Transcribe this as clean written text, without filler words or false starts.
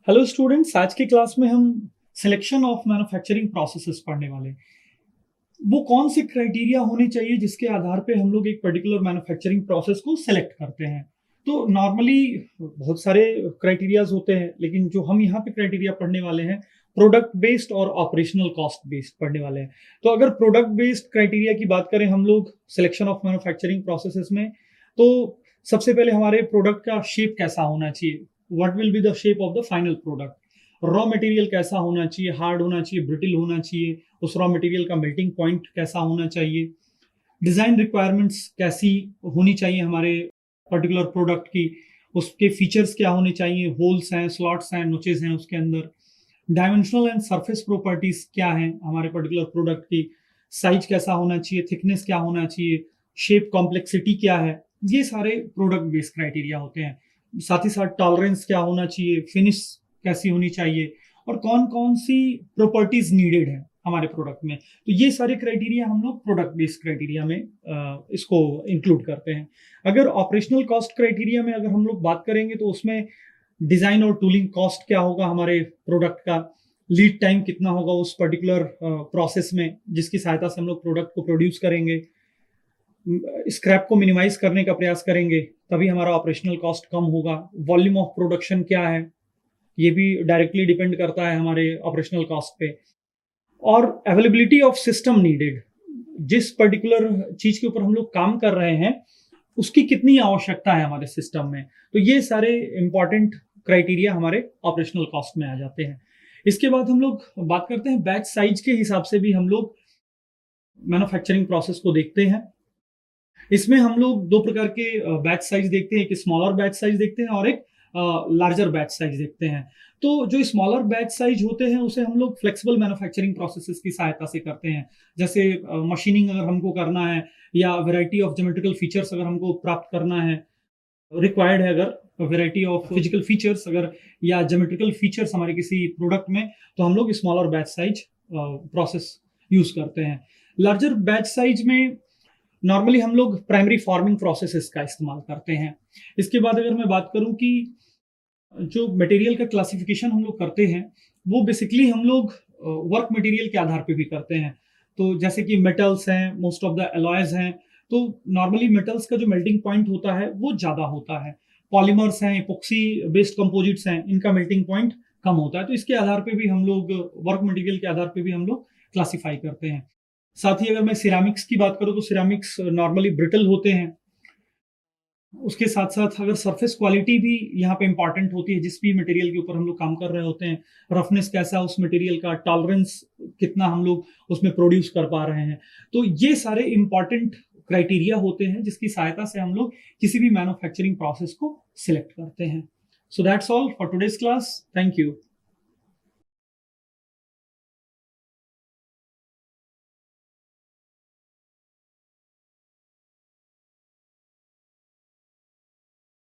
Hello students, आज की class में हम सिलेक्शन ऑफ मैन्युफैक्चरिंग प्रोसेसेस पढ़ने वाले हैं। वो कौन से क्राइटेरिया होने चाहिए जिसके आधार पे हम लोग एक पर्टिकुलर मैन्युफैक्चरिंग प्रोसेस को सिलेक्ट करते हैं। तो नॉर्मली बहुत सारे क्राइटेरियाज होते हैं, लेकिन जो हम यहाँ पे क्राइटेरिया पढ़ने वाले हैं प्रोडक्ट बेस्ड और ऑपरेशनल कॉस्ट बेस्ड पढ़ने वाले हैं। तो अगर प्रोडक्ट बेस्ड क्राइटेरिया की बात करें हम लोग सिलेक्शन ऑफ मैन्युफैक्चरिंग प्रोसेसेस में, तो सबसे पहले हमारे प्रोडक्ट का शेप कैसा होना चाहिए। What will be the shape of the final product. Raw material कैसा होना चाहिए, हार्ड होना चाहिए, ब्रिटिल होना चाहिए, उस रॉ मटेरियल का मेल्टिंग पॉइंट कैसा होना चाहिए, डिजाइन रिक्वायरमेंट्स कैसी होनी चाहिए हमारे पर्टिकुलर प्रोडक्ट की, उसके फीचर्स क्या होने चाहिए, होल्स हैं, स्लॉट्स हैं, नोचेस हैं उसके अंदर, डायमेंशनल एंड सरफेस प्रॉपर्टीज क्या हैं हमारे पर्टिकुलर प्रोडक्ट की, साइज कैसा होना चाहिए, थिकनेस क्या होना चाहिए, शेप कॉम्प्लेक्सिटी क्या है। ये सारे प्रोडक्ट बेस्ड क्राइटेरिया होते हैं। साथ ही साथ टॉलरेंस क्या होना चाहिए, फिनिश कैसी होनी चाहिए, और कौन कौन सी प्रॉपर्टीज नीडेड है हमारे प्रोडक्ट में। तो ये सारे क्राइटेरिया हम लोग प्रोडक्ट बेस्ड क्राइटेरिया में इसको इंक्लूड करते हैं। अगर ऑपरेशनल कॉस्ट क्राइटेरिया में अगर हम लोग बात करेंगे तो उसमें डिजाइन और टूलिंग कॉस्ट क्या होगा हमारे प्रोडक्ट का, लीड टाइम कितना होगा उस पर्टिकुलर प्रोसेस में जिसकी सहायता से हम लोग प्रोडक्ट को प्रोड्यूस करेंगे, स्क्रैप को मिनिमाइज करने का प्रयास करेंगे, तभी हमारा ऑपरेशनल कॉस्ट कम होगा। वॉल्यूम ऑफ प्रोडक्शन क्या है, ये भी डायरेक्टली डिपेंड करता है हमारे ऑपरेशनल कॉस्ट पे। और अवेलेबिलिटी ऑफ सिस्टम नीडेड, जिस पर्टिकुलर चीज के ऊपर हम लोग काम कर रहे हैं उसकी कितनी आवश्यकता है हमारे सिस्टम में। तो ये सारे इंपॉर्टेंट क्राइटेरिया हमारे ऑपरेशनल कॉस्ट में आ जाते हैं। इसके बाद हम लोग बात करते हैं बैच साइज के हिसाब से भी हम लोग मैन्युफैक्चरिंग प्रोसेस को देखते हैं। इसमें हम लोग दो प्रकार के बैच साइज देखते हैं, एक स्मॉलर बैच साइज देखते हैं और एक लार्जर बैच साइज देखते हैं। तो जो स्मॉलर बैच साइज होते हैं उसे हम लोग फ्लेक्सिबल मैन्युफैक्चरिंग प्रोसेसेस की सहायता से करते हैं। जैसे मशीनिंग अगर हमको करना है या वैरायटी ऑफ ज्योमेट्रिकल फीचर्स अगर हमको प्राप्त करना है, रिक्वायर्ड है अगर वैरायटी ऑफ फिजिकल फीचर्स अगर या ज्योमेट्रिकल फीचर्स हमारे किसी प्रोडक्ट में, तो हम लोग smaller batch size process use करते हैं। लार्जर बैच साइज में नॉर्मली हम लोग प्राइमरी फार्मिंग प्रोसेसेस का इस्तेमाल करते हैं। इसके बाद अगर मैं बात करूं कि जो मटेरियल का क्लासिफिकेशन हम लोग करते हैं वो बेसिकली हम लोग वर्क मटेरियल के आधार पे भी करते हैं। तो जैसे कि मेटल्स हैं, मोस्ट ऑफ द अलॉयज हैं, तो नॉर्मली मेटल्स का जो मेल्टिंग पॉइंट होता है वो ज़्यादा होता है। पॉलीमर्स हैं, इपॉक्सी बेस्ड कंपोजिट्स हैं, इनका मेल्टिंग पॉइंट कम होता है। तो इसके आधार पे भी हम लोग वर्क मटेरियल के आधार पे भी हम लोग क्लासीफाई करते हैं। साथ ही अगर मैं सिरामिक्स की बात करूं तो सिरामिक्स नॉर्मली ब्रिटल होते हैं। उसके साथ साथ अगर सरफेस क्वालिटी भी यहाँ पे इंपॉर्टेंट होती है, जिस भी मटेरियल के ऊपर हम लोग काम कर रहे होते हैं, रफनेस कैसा उस मटेरियल का, टॉलरेंस कितना हम लोग उसमें प्रोड्यूस कर पा रहे हैं। तो ये सारे इंपॉर्टेंट क्राइटेरिया होते हैं जिसकी सहायता से हम लोग किसी भी मैन्युफैक्चरिंग प्रोसेस को सिलेक्ट करते हैं। So that's all for today's class. Thank you.